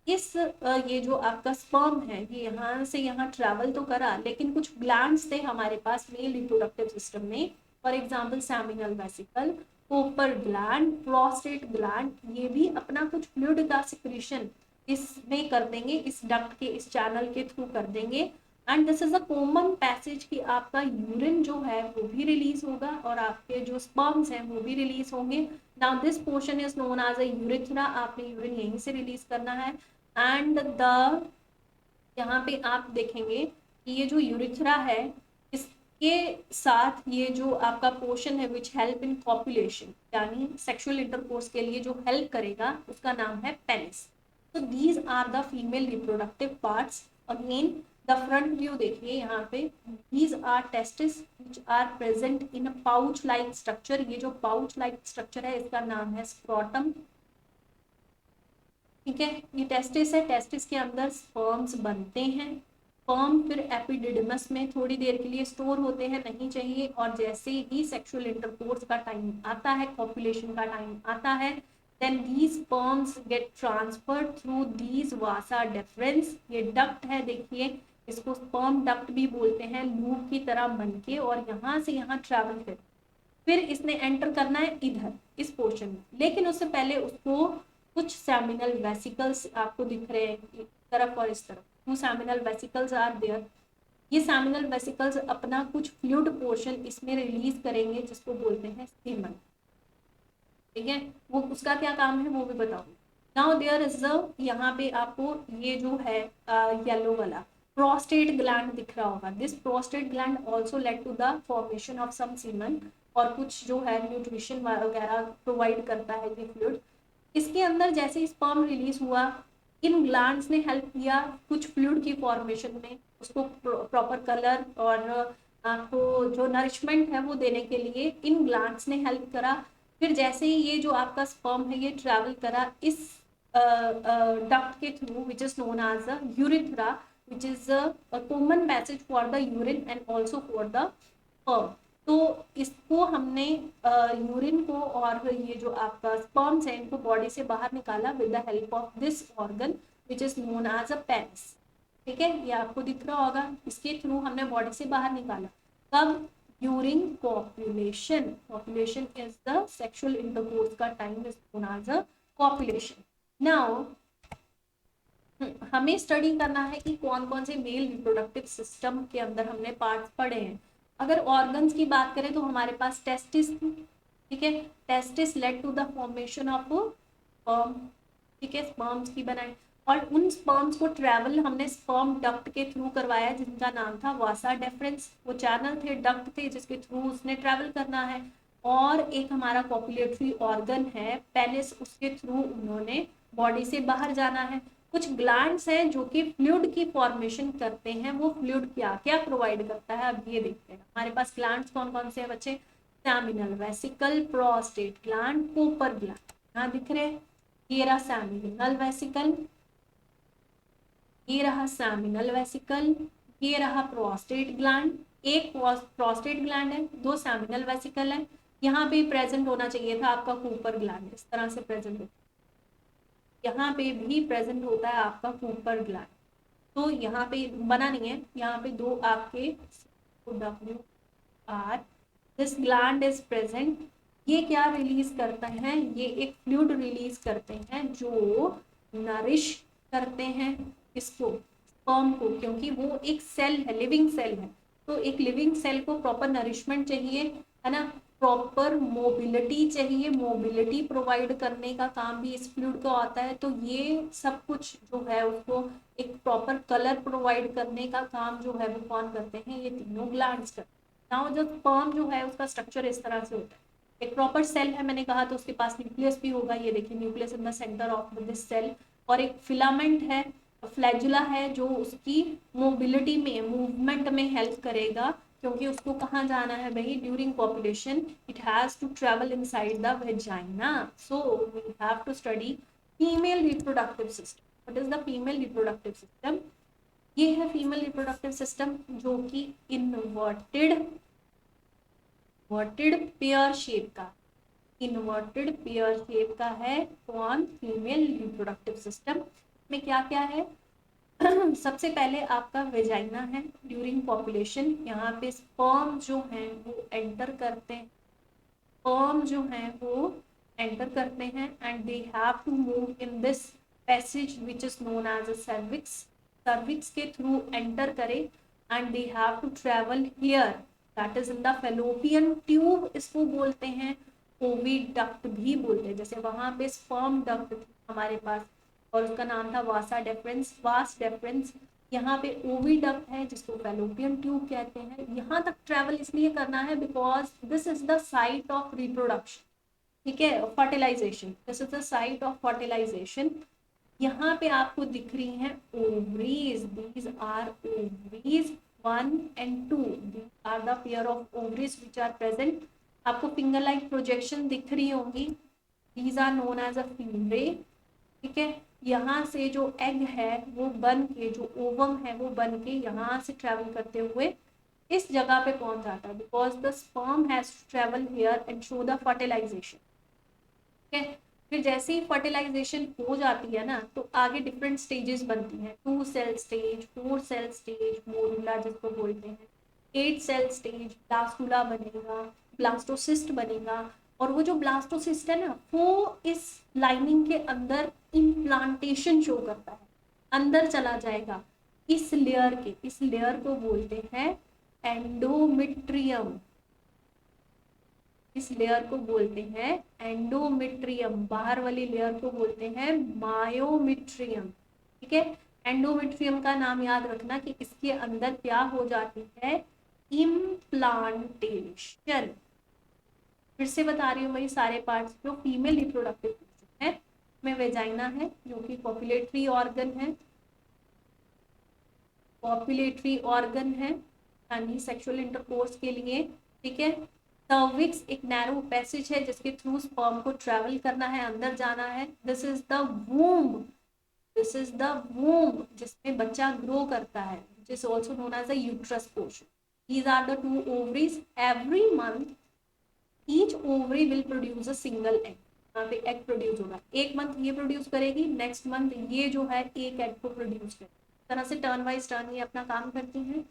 इस ये जो आपका स्पर्म है ये यहाँ से यहाँ ट्रैवल तो करा, लेकिन कुछ ग्लैंड्स थे हमारे पास मेल रिप्रोडक्टिव सिस्टम में। For example seminal vesicle, Cowper gland, prostate gland, ये भी अपना कुछ फ्लूइड का सिक्रीशन इसमें कर देंगे, इस डक्ट के इस चैनल के थ्रू कर देंगे। And this is a common passage कि आपका यूरिन जो है वो भी रिलीज होगा और आपके जो स्पर्म्स हैं वो भी रिलीज होंगे। Now this portion is known as a urethra. आपने यूरिन यहीं से रिलीज करना है। एंड द यहाँ पे आप देखेंगे कि ये जो यूरिथ्रा है इसके साथ ये जो आपका पोर्शन है विच हेल्प इन कॉपुलेशन यानी सेक्सुअल इंटरकोर्स के लिए जो हेल्प करेगा उसका नाम है पेनिस। तो these are the female reproductive parts. Again the front view देखिए यहाँ पे, these are testis which are present in a pouch like structure. ये जो पाउच लाइक स्ट्रक्चर है इसका नाम है स्क्रोटम। ठीक है, ये टेस्टिस है। टेस्टिस के अंदर स्पर्म्स बनते हैं। स्पर्म फिर एपिडिडमस में थोड़ी देर के लिए स्टोर होते हैं, नहीं चाहिए। और जैसे ही सेक्सुअल इंटरकोर्स का टाइम आता है, कॉपुलेशन का टाइम आता है, then these sperms get transferred through these vasa deferens. ये डक्ट है देखिए, इसको स्पर्म डक्ट भी बोलते हैं, लूप की तरह बनके और यहाँ से यहाँ ट्रैवल कर फिर इसने एंटर करना है इधर इस पोर्शन में। लेकिन उससे पहले उसको कुछ सेमिनल वेसिकल्स आपको दिख रहे हैं इस तरफ और इस तरफ, two seminal vesicles are there. ये सेमिनल वेसिकल्स अपना कुछ फ्लूइड पोर्शन इसमें रिलीज करेंगे जिसको बोलते हैं सीमन। ठीक है, वो उसका क्या काम है वो भी बताऊंगी। नाउ देयर इज अ, यहाँ पे आपको ये जो है येलो वाला प्रोस्टेट ग्लैंड दिख रहा होगा। This prostate gland also led to the formation of some semen और कुछ जो है न्यूट्रिशन वगैरह प्रोवाइड करता है ये फ्लूइड। इसके अंदर जैसे स्पर्म रिलीज हुआ, इन ग्लैंड्स ने हेल्प किया कुछ फ्लूइड की फॉर्मेशन में, उसको प्रॉपर कलर और आपको जो नरिशमेंट है वो देने के लिए इन ग्लैंड्स ने हेल्प करा। फिर जैसे ही ये जो आपका स्पर्म है ये ट्रैवल करा इस डक्ट के through which is known as a urethra, which is a common passage for the urine and also for the sperm. तो इसको हमने यूरिन को और ये जो आपका स्पर्म्स है इनको बॉडी से बाहर निकाला with the help of this organ which is known as a penis. ठीक है, ये आपको दिख रहा होगा, इसके थ्रू हमने बॉडी से बाहर निकाला। कब? During copulation. Copulation is the sexual intercourse का time is known as a copulation. Now हमें स्टडी करना है कि कौन कौन से मेल रिप्रोडक्टिव सिस्टम के अंदर हमने पार्ट्स पढ़े हैं। अगर ऑर्गन्स की बात करें तो हमारे पास टेस्टिस थी। ठीक है, testis led to the formation of sperm. ठीक है, स्पर्म्स की बनाई और उन स्पर्म्स को ट्रैवल हमने स्पर्म डक्ट के थ्रू करवाया जिनका नाम था वासा डेफरेंस। वो चैनल थे, डक्ट थे जिसके थ्रू उसने ट्रैवल करना है। और एक हमारा कॉपुलेटरी ऑर्गन है पेनिस, उसके थ्रू उन्होंने बॉडी से बाहर जाना है। कुछ ग्लैंड्स हैं जो कि फ्लूइड की फॉर्मेशन करते हैं। वो फ्लूइड क्या क्या प्रोवाइड करता है अब ये देखते हैं। हमारे पास ग्लैंड्स कौन कौन से हैं बच्चे? सेमिनल वेसिकल, प्रोस्टेट ग्लैंड, कोपर ग्लैंड यहाँ दिख रहे हैं। ये रहा सेमिनल वेसिकल, ये रहा सेमिनल वेसिकल, ये रहा प्रोस्टेट ग्लैंड। एक प्रोस्टेट ग्लैंड है, दो सेमिनल वेसिकल है। यहाँ पे प्रेजेंट होना चाहिए था आपका कूपर ग्लैंड, इस तरह से प्रेजेंट होता है। यहाँ पे भी प्रेजेंट होता है आपका कूपर ग्लैंड, तो यहाँ पे बना नहीं है, यहाँ पे दो आपके W R, this gland is present. ये क्या रिलीज करते हैं, ये एक फ्लूइड रिलीज करते हैं जो नरिश करते हैं इसको, स्पर्म को, क्योंकि वो एक सेल है, लिविंग सेल है। तो एक लिविंग सेल को प्रॉपर नरिशमेंट चाहिए, है ना, प्रॉपर मोबिलिटी चाहिए, मोबिलिटी प्रोवाइड करने का काम भी इस फ्लूइड का आता है। तो ये सब कुछ जो है उसको एक प्रॉपर कलर प्रोवाइड करने का काम जो है वो कौन करते हैं, ये तीनों ग्लैंड्स करते हैं। नाउ जो स्पर्म जो है उसका स्ट्रक्चर इस तरह से होता है, एक प्रॉपर सेल है मैंने कहा, तो उसके पास न्यूक्लियस भी होगा, ये देखिए nucleus in the centre of this cell, और एक फिलामेंट है, फ्लैजुला है, जो उसकी मोबिलिटी में, मूवमेंट में हेल्प करेगा, क्योंकि उसको कहाँ जाना है भाई, during population it has to travel inside the vagina. So we have to study female reproductive system. What is the female reproductive system? ये है फीमेल रिप्रोडक्टिव सिस्टम, जो कि इन्वर्टेड पेयर शेप का, इन्वर्टेड पेयर शेप का है। कौन? Female reproductive system में क्या क्या है? सबसे पहले आपका वेजाइना है, ड्यूरिंग पॉपुलेशन यहाँ पे स्पर्म जो हैं वो एंटर करते हैं, स्पर्म जो हैं वो एंटर करते हैं, and they have to move in this passage which is known as a cervix, cervix के थ्रू एंटर करे, and they have to travel here, that is in the fallopian tube, इसको बोलते हैं ओविडक्ट भी बोलते हैं। जैसे वहां पे स्पर्म डक्ट थी हमारे पास, और उसका नाम था वासा डेफरेंस, वास डेफरेंस। यहाँ पे ओविडक्ट है जिसको फैलोपियन ट्यूब कहते हैं। यहाँ तक ट्रेवल इसलिए करना है because this is the site of reproduction, ठीक है, fertilisation, this is the site of fertilisation. यहाँ पे आपको दिख रही हैं ovaries, these are ovaries 1 and 2, these are the pair of ovaries which are present। आपको फिंगर लाइक प्रोजेक्शन दिख रही होंगी, these are known as a fimbriae, ठीक है। यहाँ से जो एग है वो बन के, जो ओवम है वो बन के यहाँ से ट्रेवल करते हुए इस जगह पे पहुंच जाता है, because the sperm has to travel here and show the fertilisation, ठीक है। फिर जैसे ही फर्टिलाइजेशन हो जाती है ना, तो आगे डिफरेंट स्टेजेस बनती हैं, 2 cell stage, 4 cell stage, morula जिसको बोलते हैं, 8 सेल स्टेज, ब्लास्टुला बनेगा, ब्लास्टोसिस्ट बनेगा। और वो जो ब्लास्टोसिस्ट है ना, वो इस लाइनिंग के अंदर इम्प्लांटेशन शो करता है, अंदर चला जाएगा इस लेयर के, इस लेयर को बोलते हैं एंडोमेट्रियम, इस लेयर को बोलते हैं एंडोमेट्रियम, बाहर वाली लेयर को बोलते हैं मायोमेट्रियम, ठीक है। एंडोमेट्रियम का नाम याद रखना कि इसके अंदर क्या हो जाती है, इम्प्लांटेशन। फिर से बता रही हूँ भाई सारे पार्ट्स, जो फीमेल रिप्रोडक्टिव है में वेजाइना है जो कि पॉपुलेटरी ऑर्गन है, पॉपुलेटरी ऑर्गन है यानी सेक्सुअल इंटरकोर्स के लिए, ठीक है। सर्विक्स एक नैरो पैसेज है जिसके थ्रू स्पर्म को ट्रेवल करना है, अंदर जाना है। This is the womb, this is the womb जिसमें बच्चा ग्रो करता है, which is also known as the uterus portion। These are the 2 ovaries। Every month each ovary will produce a single egg। यहाँ पे एग प्रोड्यूस होगा, एक month ये produce करेगी, नेक्स्ट मंथ ये जो है एक एग को प्रोड्यूस करेगी, इस तरह से टर्न वाइज टर्न ये अपना काम करती हैं।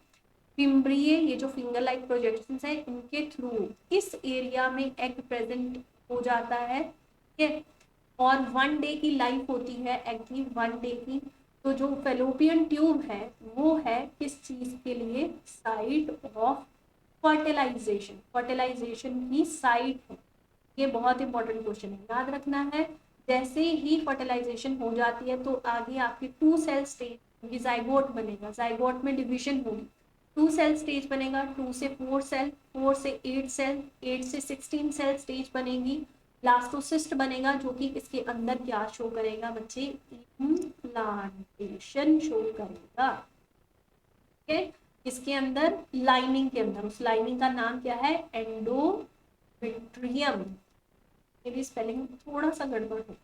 फिम्ब्रिये, ये जो फिंगर लाइक प्रोजेक्शंस है, इनके थ्रू इस एरिया में एग प्रेजेंट हो जाता है, ठीक है। और 1 डे की लाइफ होती है एग की, 1 डे की। तो जो फेलोपियन ट्यूब है वो है किस चीज के लिए, साइट ऑफ फर्टिलाइजेशन, फर्टिलाइजेशन की साइट है। ये बहुत इंपॉर्टेंट क्वेश्चन है, याद रखना है। जैसे ही फर्टिलाइजेशन हो जाती है तो आगे आपकी 2 सेल स्टेज, जाइगोट बनेगा, जाइगोट में डिविजन होगी, 2 सेल स्टेज बनेगा, 2 से 4 सेल, 4 से 8 सेल, 8 से 16 सेल स्टेज बनेगी, ब्लास्टोसिस्ट बनेगा जो कि इसके अंदर क्या शो करेगा बच्चे, इम्प्लांटेशन शो करेगा, ठीक है। इसके अंदर लाइनिंग के अंदर, उस लाइनिंग का नाम क्या है, एंडोमेट्रियम। मेरी स्पेलिंग थोड़ा सा गड़बड़ है,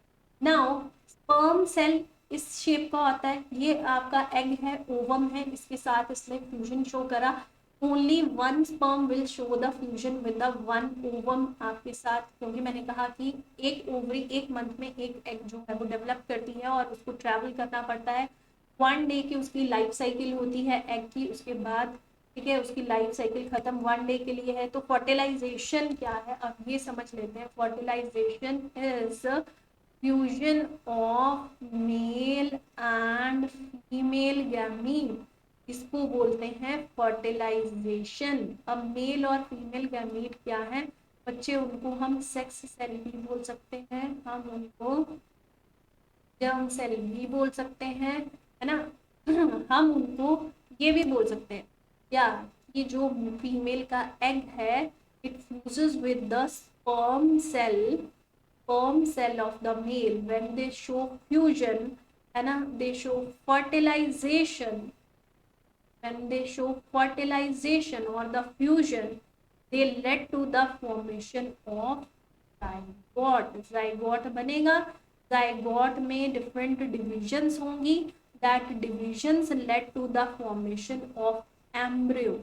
नाउ स्पर्म सेल इस शेप का होता है, ये आपका एग है, ओवम है, इसके साथ इसने फ्यूजन शो करा। Only one sperm will show the fusion with the one ovum आपके साथ, क्योंकि मैंने कहा कि एक ओवरी एक मंथ में एक एग जो है वो डेवलप करती है और उसको ट्रैवल करना पड़ता है। 1 डे की उसकी लाइफ साइकिल होती है एग की, उसके बाद ठीक है उसकी लाइफ साइकिल खत्म 1 डे के लिए है। तो फर्टिलाइजेशन क्या है अब ये समझ लेते हैं। Fertilisation is fusion of male and female gamete, इसको बोलते हैं फर्टिलाइजेशन। अब मेल और फीमेल गैमीट क्या है बच्चे, उनको हम सेक्स सेल भी बोल सकते हैं, हम उनको जर्म सेल भी बोल सकते हैं, है ना। हम उनको ये भी बोल सकते हैं क्या, ये जो फीमेल का एग है it fuses with the sperm cell of the male when they show fusion, है ना, they show fertilization, when they show fertilization or the fusion they led to the formation of zygote। zygote बनेगा, zygote में different divisions होंगी, that divisions led to the formation of embryo।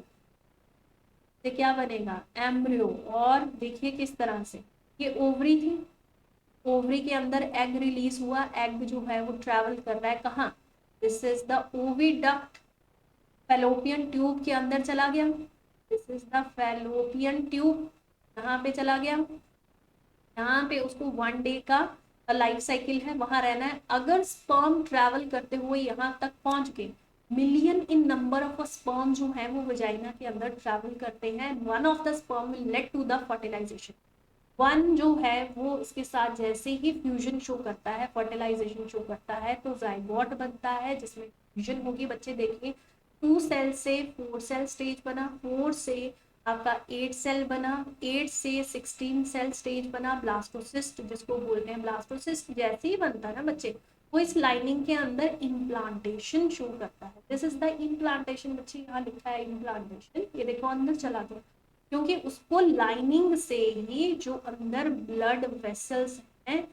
से क्या बनेगा embryo. और देखिए किस तरह से, ये ओवरी थी, ओवरी के अंदर एग रिलीज हुआ, एग जो है वो ट्रैवल कर रहा है कहाँ, this is the oviduct, fallopian tube के अंदर चला गया, this is the fallopian tube, यहाँ पे चला गया, यहाँ पे उसको 1 डे का लाइफ साइकिल है, वहां रहना है। अगर स्पर्म ट्रैवल करते हुए यहाँ तक पहुंच गए, million in number of sperm जो है वो वजाइना के अंदर ट्रैवल करते हैं, one of the sperm will led to the fertilisation. One जो है वो इसके साथ जैसे ही फ्यूजन शो करता है, फर्टिलाइजेशन शो करता है, तो जाइगोट बनता है जिसमें फ्यूजन होगी। बच्चे देखिए 2 सेल से 4 सेल स्टेज बना, 4 से आपका 8 सेल बना, 8 से 16 सेल स्टेज बना, ब्लास्टोसिस्ट जिसको बोलते हैं। ब्लास्टोसिस्ट जैसे ही बनता है ना बच्चे, वो इस लाइनिंग के अंदर इम्प्लांटेशन शो करता है। दिस इज द इम्प्लांटेशन, बच्चे यहाँ लिखा है इम्प्लांटेशन, ये देखो अंदर चला गया, क्योंकि उसको लाइनिंग से ही जो अंदर ब्लड वेसल्स हैं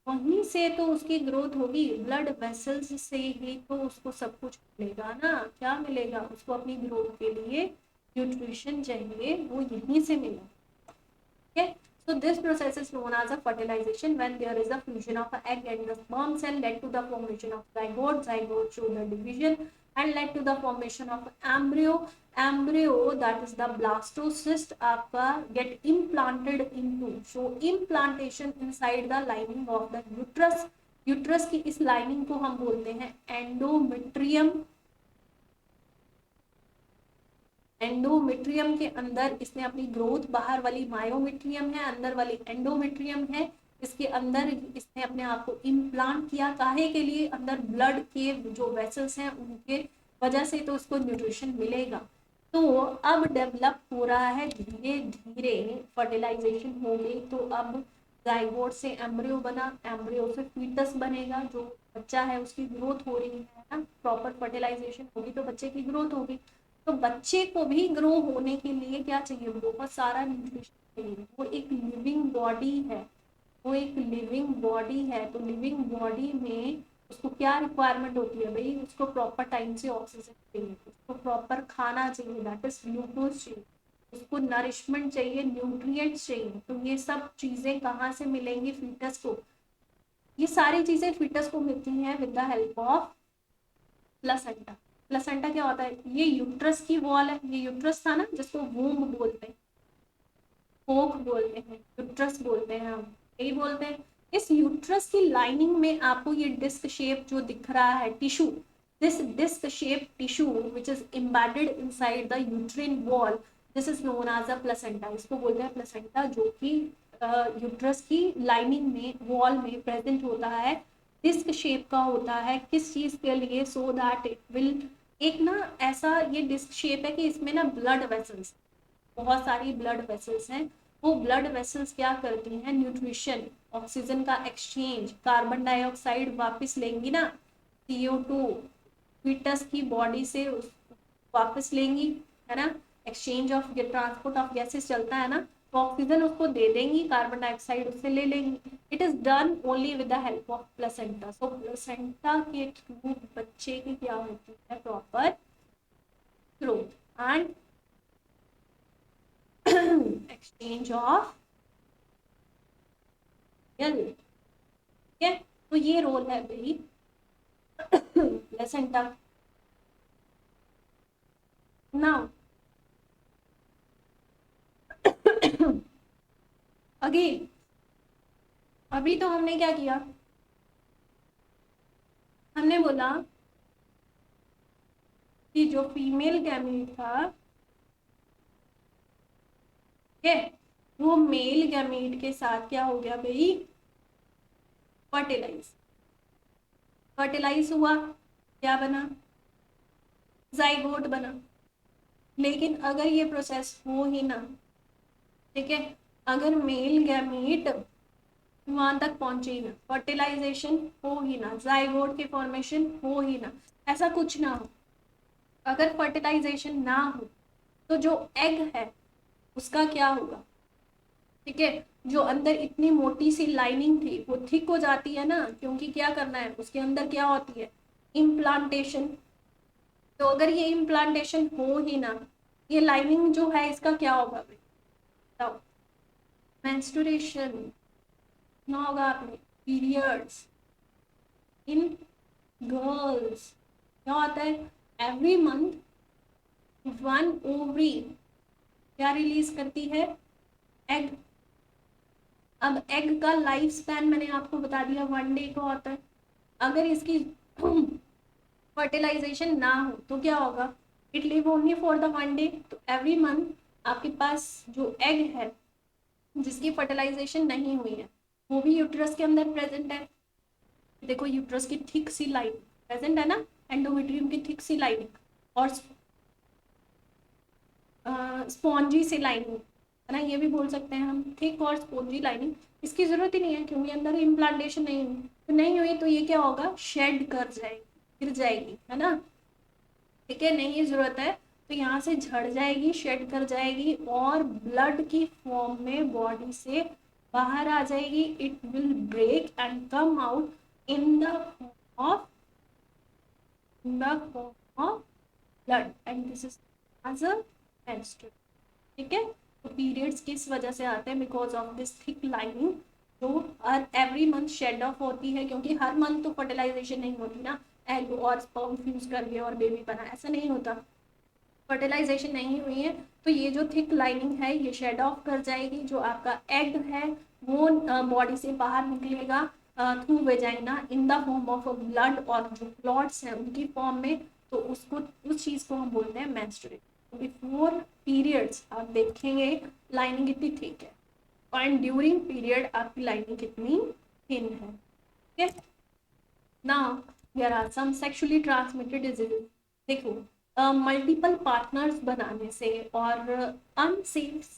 वहीं से तो उसकी ग्रोथ होगी, ब्लड वेसल्स से ही तो उसको सब कुछ मिलेगा ना। क्या मिलेगा उसको अपनी ग्रोथ के लिए, न्यूट्रिशन चाहिए, वो यहीं से मिलेगा। Okay, so this process is known as a fertilization when there is a fusion of an egg and the sperm cell led to the formation of zygote, zygote show the division and led to the formation of embryo, embryo that is the blastocyst आपका get implanted into, show implantation inside the lining of the uterus। uterus की इस lining को हम बोलते हैं endometrium। Endometrium के अंदर इसने अपनी ग्रोथ, बाहर वाली मायोमेट्रियम है, अंदर वाली एंडोमेट्रियम है, इसके अंदर इसने अपने आप को इम्प्लांट किया, काहे के लिए, अंदर ब्लड के जो वेसल्स हैं उनके वजह से तो इसको न्यूट्रिशन मिलेगा। तो अब डेवलप हो रहा है धीरे धीरे, फर्टिलाइजेशन हो गई तो अब जाइगोट से एम्ब्रियो बना, एम्ब्रियो से फीटस बनेगा, जो बच्चा है उसकी ग्रोथ हो रही है ना, प्रॉपर फर्टिलाइजेशन होगी तो बच्चे की ग्रोथ होगी। तो बच्चे को भी ग्रो होने के लिए क्या चाहिए, बहुत सारा न्यूट्रिशन चाहिए, वो एक लिविंग बॉडी है, वो एक लिविंग बॉडी है। तो लिविंग बॉडी में उसको क्या रिक्वायरमेंट होती है भाई, उसको प्रॉपर टाइम से ऑक्सीजन चाहिए, उसको प्रॉपर खाना चाहिए, दैट इज ग्लूकोज चाहिए, उसको नरिशमेंट चाहिए, न्यूट्रिएंट्स चाहिए। तो ये सब चीजें कहाँ से मिलेंगी फीटस को, ये सारी चीजें फीटस को मिलती हैं with the help of placenta. Placenta क्या होता है, ये यूट्रस की वॉल है, ये यूट्रस था ना जिसको वूम्ब बोलते हैं, कोख बोलते हैं, यूट्रस बोलते हैं, हम यही बोलते हैं। इस यूट्रस की लाइनिंग में आपको ये डिस्क शेप जो दिख रहा है tissue, this disc shape tissue which is embedded inside the uterine wall, this is known as a placenta. इसको बोलते हैं प्लेसेंटा, जो कि यूट्रस की लाइनिंग में, वॉल में प्रेजेंट होता है, डिस्क शेप का होता है। किस चीज के लिए, सो दैट इट विल, एक ना ऐसा ये डिस्क शेप है कि इसमें ना ब्लड वेसल्स, बहुत सारी ब्लड वेसल्स हैं, वो ब्लड वेसल्स क्या करती हैं, न्यूट्रिशन, ऑक्सीजन का एक्सचेंज, कार्बन डाइऑक्साइड वापस लेंगी ना, CO2 फीटस की बॉडी से वापस लेंगी, है ना, exchange of transport of gases चलता है ना, तो ऑक्सीजन उसको दे देंगी, कार्बन डाइऑक्साइड उससे ले लेंगी। It is done only with the help of placenta. So placenta के थ्रू बच्चे की क्या होती है, proper growth and exchange of milk. ठीक है, तो ये रोल है भाई प्लेसेंटा। नाउ अगेन, अभी तो हमने क्या किया, हमने बोला कि जो फीमेल गैमीट था, ठीक है, वो मेल गैमीट के साथ क्या हो गया भाई, फर्टिलाइज, फर्टिलाइज हुआ, क्या बना, जाइगोट बना। लेकिन अगर ये प्रोसेस हो ही ना, ठीक है, अगर मेल गैमीट वहां तक पहुंचे ही ना, फर्टिलाइजेशन हो ही ना, जाइगोट के फॉर्मेशन हो ही ना, ऐसा कुछ ना हो, अगर फर्टिलाइजेशन ना हो तो जो एग है उसका क्या होगा, ठीक है, जो अंदर इतनी मोटी सी लाइनिंग थी वो थिक हो जाती है ना, क्योंकि क्या करना है उसके अंदर, क्या होती है, इम्प्लांटेशन। तो अगर ये इम्प्लांटेशन हो ही ना, ये लाइनिंग जो है इसका क्या होगा भाई, बताओ, मेंस्ट्रुएशन ना होगा आपने, पीरियड्स इन गर्ल्स क्या होता है, एवरी मंथ वन ओवरी क्या रिलीज करती है, एग। अब एग का लाइफ स्पैन मैंने आपको बता दिया 1 डे का होता है। अगर इसकी फर्टिलाइजेशन ना हो तो क्या होगा, it live only for the 1 day. तो एवरी मंथ आपके पास जो एग है जिसकी फर्टिलाइजेशन नहीं हुई है वो भी यूट्रस के अंदर प्रेजेंट है। देखो यूट्रस की थिक सी लाइन प्रेजेंट है ना, एंडोमेट्रियम की थिक सी लाइनिंग और स्पॉन्जी सी लाइनिंग है ना, ये भी बोल सकते हैं हम, थिक और स्पॉन्जी लाइनिंग। इसकी जरूरत ही नहीं है क्योंकि अंदर इम्प्लांटेशन नहीं हुई, तो नहीं हुई तो ये क्या होगा, शेड कर जाएगी, गिर जाएगी, है ना, ठीक है, नहीं जरूरत है तो यहाँ से झड़ जाएगी, शेड कर जाएगी और ब्लड की फॉर्म में बॉडी से बाहर आ जाएगी। It will break and come out in the form of, in the form of blood and this is as a menstrual. ठीक है, तो पीरियड्स किस वजह से आते हैं, because of this thick lining जो हर एवरी मंथ शेड ऑफ होती है, क्योंकि हर मंथ तो फर्टिलाइजेशन नहीं होती ना, एग और स्पर्म फ्यूज करके और बेबी बना, ऐसा नहीं होता, फर्टिलाइजेशन नहीं हुई है। तो ये जो थिक लाइनिंग है ये शेड ऑफ कर जाएगी, जो आपका एग है वो बॉडी से बाहर निकलेगा through vagina in the form of blood, और जो क्लॉट्स हैं उनकी फॉर्म में, तो उसको, उस चीज़ को हम बोलते हैं मेंस्ट्रुएशन। बिफोर पीरियड्स आप देखेंगे लाइनिंग कितनी थिक है एंड ड्यूरिंग पीरियड आपकी लाइनिंग कितनी थिन है। ठीक है, now there are some sexually transmitted diseases. देखो, मल्टीपल पार्टनर्स बनाने से और अनसेफ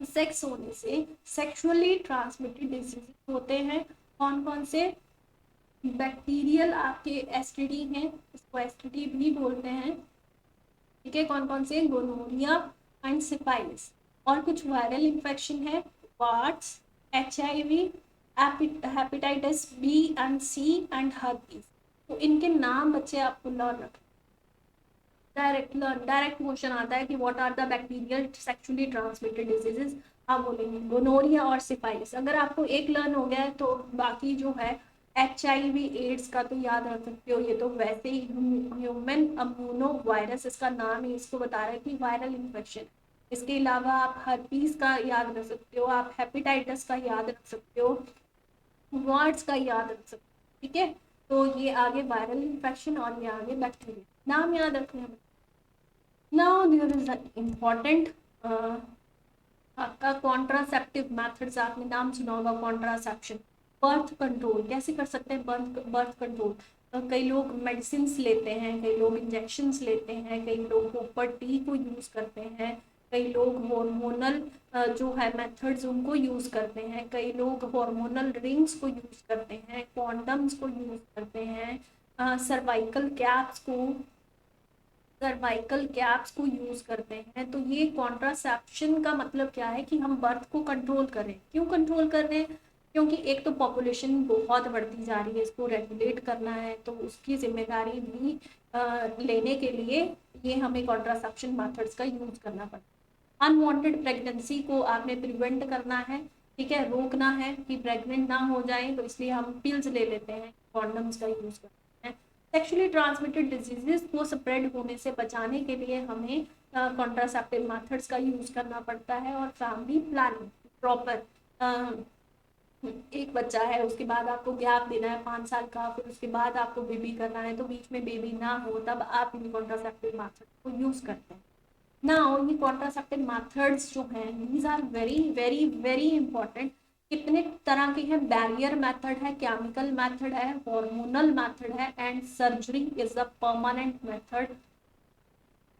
सेक्स होने से सेक्सुअली ट्रांसमिटेड डिजीज होते हैं। कौन कौन से, बैक्टीरियल आपके एसटीडी हैं, इसको एसटीडी भी बोलते हैं, ठीक है, कौन कौन से, गोनोरिया एंड सिफाइलिस, और कुछ वायरल इन्फेक्शन है, warts, HIV, hepatitis B and C and herpes. तो इनके नाम बच्चे आपको लर्न रखें, डायरेक्ट क्वेश्चन आता है कि what are the bacterial sexually transmitted diseases, आप बोलेंगे गोनोरिया और सिफाइलिस। अगर आपको एक लर्न हो गया है तो बाकी जो है HIV एड्स का तो याद रख सकते हो, ये तो वैसे ही ह्यूमन अम्यूनो वायरस इसका नाम ही इसको बता रहा है कि वायरल इन्फेक्शन। इसके अलावा आप हर्पीज का याद रख सकते हो, आप हेपेटाइटिस का याद रख सकते हो, वर्ड्स का याद रख सकते हो, ठीक है। तो ये आगे वायरल इन्फेक्शन और ये आगे बैक्टीरिया, नाम याद रखने हैं। नाउ देयर इज इम्पॉर्टेंट आपका कॉन्ट्रासेप्टिव मेथड्स, आपने नाम सुना होगा कॉन्ट्रासेप्शन। बर्थ कंट्रोल कैसे कर सकते हैं, बर्थ कंट्रोल, कई लोग मेडिसिन लेते हैं, कई लोग इंजेक्शंस लेते हैं, कई लोग कॉपर टी को यूज़ करते हैं, कई लोग हार्मोनल जो है मेथड्स उनको यूज़ करते हैं, कई लोग हार्मोनल रिंग्स को यूज़ करते हैं, कॉन्डम्स को यूज़ करते हैं, सर्वाइकल कैप्स को यूज करते हैं। तो ये कॉन्ट्रासेप्शन का मतलब क्या है कि हम बर्थ को कंट्रोल करें। क्यों कंट्रोल कर रहे हैं, क्योंकि एक तो पॉपुलेशन बहुत बढ़ती जा रही है, इसको रेगुलेट करना है, तो उसकी जिम्मेदारी भी लेने के लिए ये हमें कॉन्ट्रासेप्शन मेथड्स का यूज करना पड़ता है। अनवांटेड प्रेगनेंसी को आपने प्रिवेंट करना है, ठीक है, रोकना है कि प्रेग्नेंट ना हो जाए, तो इसलिए हम पिल्स ले लेते हैं, कॉन्डम्स का यूज करते हैं। सेक्सुअली ट्रांसमिटेड डिजीजेस को स्प्रेड होने से बचाने के लिए हमें कॉन्ट्रासेप्टिव मेथड्स का यूज करना पड़ता है, और फैमिली प्लानिंग प्रॉपर, एक बच्चा है उसके बाद आपको गैप देना है 5 साल का, फिर उसके बाद आपको बेबी करना है, तो बीच में बेबी ना हो तब आप इन कॉन्ट्रासेप्टिव मेथड को यूज करते हैं। नाउ ये कॉन्ट्रासेप्टिव मेथड्स जो हैं these are very very very important. कितने तरह के हैं? बैरियर मेथड है, केमिकल मेथड है, हार्मोनल मेथड है, and surgery is a permanent method,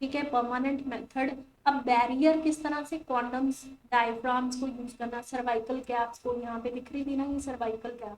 ठीक है, परमानेंट मेथड। अब बैरियर किस तरह से? कॉन्डम्स, डायफ्राम्स को यूज करना, सर्वाइकल कैप्स को, यहाँ पे दिख रही थी ना ये सर्वाइकल कैप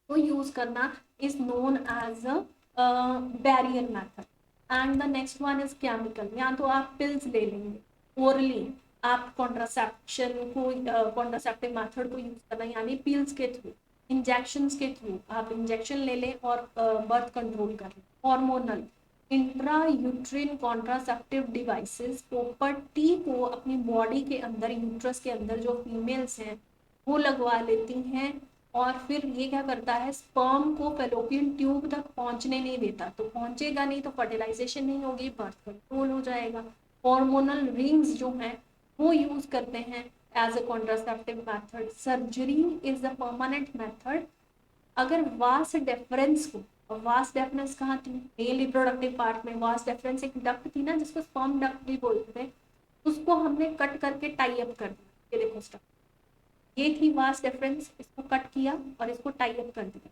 को यूज करना is known as a barrier method. And the next one is chemical, या तो आप पिल्स ले लेंगे ओरली, आप कॉन्ट्रासेप्शन को कॉन्ट्रासेप्टिव मेथड को यूज करना यानी पिल्स के थ्रू, इंजेक्शन के थ्रू आप इंजेक्शन ले लें और बर्थ कंट्रोल कर लें। Hormonal, intra uterine contraceptive devices, property को अपनी बॉडी के अंदर, यूट्रस के अंदर जो फीमेल्स हैं वो लगवा लेती हैं, और फिर ये क्या करता है, स्पर्म को फेलोपियन ट्यूब तक पहुंचने नहीं देता, तो पहुंचेगा नहीं तो फर्टिलाइजेशन नहीं होगी, बर्थ कंट्रोल हो जाएगा। हार्मोनल रिंग्स जो हैं वो यूज करते हैं as a contraceptive method. Surgery is the permanent method. अगर वास डेफरेंस को, वास डेफरेंस कहाँ थी? मेल रिप्रोडक्टिव पार्ट में वास डेफरेंस एक डक्ट थी ना जिसको स्पर्म डक्ट भी बोलते थे, उसको हमने कट करके टाई अप कर दिया, ये देखो स्टफ, ये थी वास डेफरेंस, इसको कट किया और इसको टाई अप कर दिया।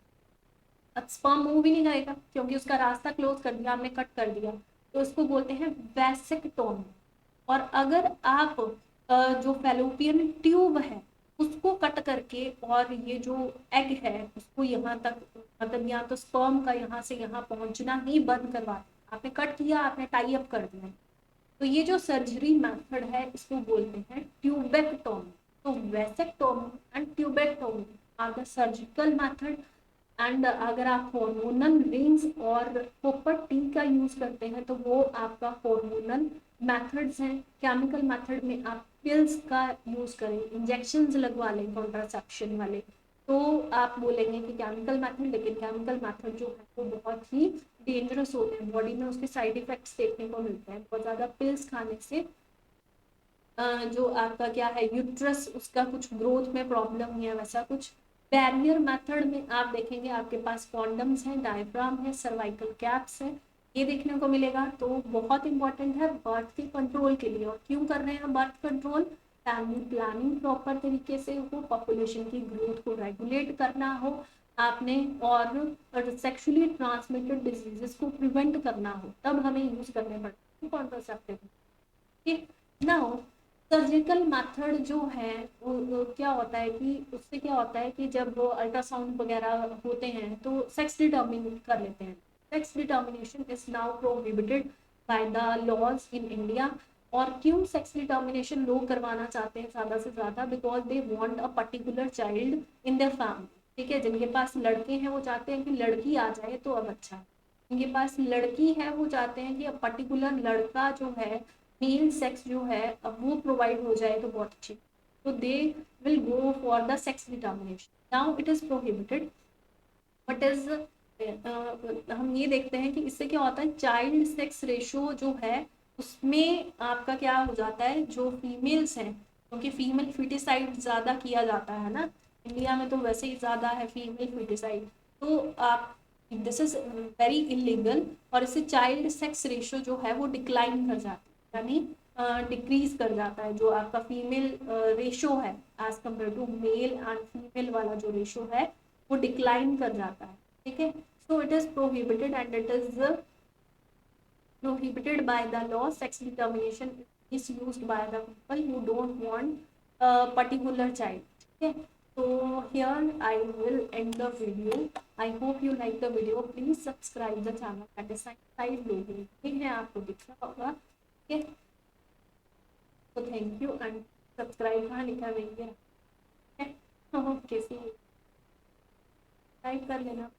अब स्पर्म मूव भी नहीं करेगा क्योंकि उसका रास्ता क्लोज कर दिया, हमने कट कर दिया, तो इसको बोलते हैं वैसेक्टोमी। और अगर आप जो फेलोपियन ट्यूब है उसको कट करके और ये जो एग है उसको यहाँ तक, मतलब यहाँ तो स्पर्म का यहाँ से यहाँ पहुंचना ही बंद करवा दिया, आपने कट किया, आपने टाई अप कर दिया, तो ये जो सर्जरी मेथड है इसको बोलते हैं ट्यूबेक्टोमी। तो vasectomy and tubectomy are the surgical method. And अगर आप हार्मोनल रिंग्स और कॉपर टी का यूज करते हैं तो वो आपका हार्मोनल मेथड्स हैं। केमिकल मेथड में आप पिल्स का यूज करें, इंजेक्शंस लगवा लें कॉन्ट्रासेप्शन वाले, तो आप बोलेंगे कि केमिकल मेथड, लेकिन केमिकल मेथड जो है वो बहुत ही डेंजरस होते हैं, बॉडी में उसके साइड इफेक्ट्स देखने को मिलते हैं। बहुत ज़्यादा पिल्स खाने से जो आपका क्या है यूट्रस, उसका कुछ ग्रोथ में प्रॉब्लम या वैसा कुछ। बैरियर मेथड में आप देखेंगे आपके पास कॉन्डम्स हैं, डायफ्राम है, सर्वाइकल कैप्स है, ये देखने को मिलेगा। तो बहुत इंपॉर्टेंट है बर्थ के कंट्रोल के लिए। और क्यों कर रहे हैं birth control? Family planning proper तरीके से हो, पॉपुलेशन की ग्रोथ को रेगुलेट करना हो आपने, और सेक्सुअली ट्रांसमिटेड डिजीजेस को प्रिवेंट करना हो, तब हमें यूज करने पड़ते हैं कॉन्ट्रासेप्टिव। ठीक ना हो। सर्जिकल मेथड जो है वो क्या होता है कि उससे क्या होता है कि जब अल्ट्रासाउंड वगैरह होते हैं तो सेक्स डिटर्मिन कर लेते हैं। Sex determination is now prohibited by the laws in India. और क्यों सेक्स डिटर्मिनेशन लोग करवाना चाहते हैं ज़्यादा से ज़्यादा? Because they want a particular child in their family. ठीक है, जिनके पास लड़के हैं वो चाहते हैं कि लड़की आ जाए तो अब अच्छा है, जिनके पास लड़की है वो चाहते हैं कि अब पर्टिकुलर लड़का जो है, मेल सेक्स जो है अब वो प्रोवाइड हो जाए तो बहुत अच्छी, तो they will go for the sex determination. Now it is prohibited but is, हम ये देखते हैं कि इससे क्या होता है, चाइल्ड सेक्स रेशो जो है उसमें आपका क्या हो जाता है, जो फीमेल्स हैं, क्योंकि फीमेल फिटिसाइड ज़्यादा किया जाता है ना, इंडिया में तो वैसे ही ज़्यादा है फीमेल फिटिसाइड, तो आप, दिस इज वेरी इलीगल, और इससे चाइल्ड सेक्स रेशो जो है वो डिक्लाइन कर जाती है, यानी डिक्रीज कर जाता है। जो आपका फीमेल रेशो है as compare to male and female वाला जो रेशो है वो डिक्लाइन कर जाता है। ठीक है, so it is prohibited and it is prohibited by the law. Sex determination is used by the people who don't want a particular child. Okay, so here I will end the video. I hope you like the video. Please subscribe the channel, that is side logo ठीक है, आपको दिख रहा होगा। okay, so thank you and subscribe कहाँ लिखा है, okay? Okay सी, type कर लेना।